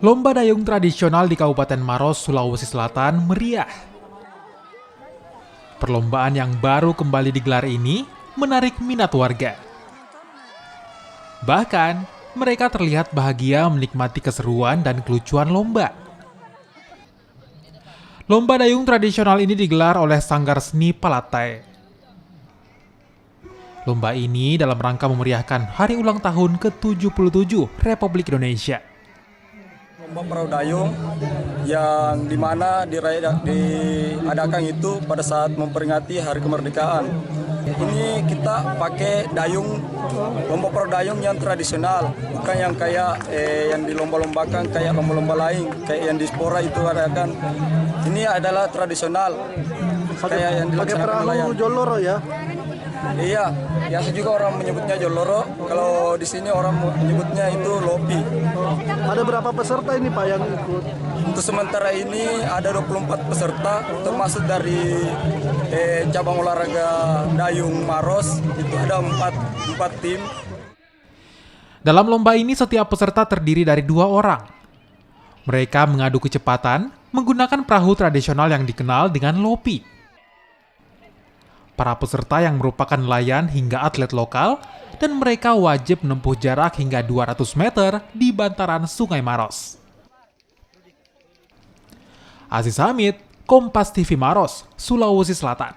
Lomba dayung tradisional di Kabupaten Maros, Sulawesi Selatan meriah. Perlombaan yang baru kembali digelar ini menarik minat warga. Bahkan, mereka terlihat bahagia menikmati keseruan dan kelucuan lomba. Lomba dayung tradisional ini digelar oleh Sanggar Seni Palatai. Lomba ini dalam rangka memeriahkan hari ulang tahun ke-77 Republik Indonesia. Lomba perahu dayung yang dimana diadakan itu pada saat memperingati hari kemerdekaan. Ini kita pakai dayung, lomba perahu dayung yang tradisional, bukan yang kayak yang dilomba-lombakan kayak lomba-lomba lain, kayak yang di Spora itu adakan. Ini adalah tradisional, kayak yang dilaksanakan nelayan. Joloro ya? Iya, biasa juga orang menyebutnya joloro. Kalau di sini orang menyebutnya itu lopi. Ada berapa peserta ini Pak yang ikut? Untuk sementara ini ada 24 peserta, termasuk dari cabang olahraga dayung Maros, itu ada 4 tim. Dalam lomba ini setiap peserta terdiri dari 2 orang. Mereka mengadu kecepatan menggunakan perahu tradisional yang dikenal dengan lopi. Para peserta yang merupakan nelayan hingga atlet lokal, dan mereka wajib menempuh jarak hingga 200 meter di bantaran Sungai Maros. Aziz Hamid, Kompas TV Maros, Sulawesi Selatan.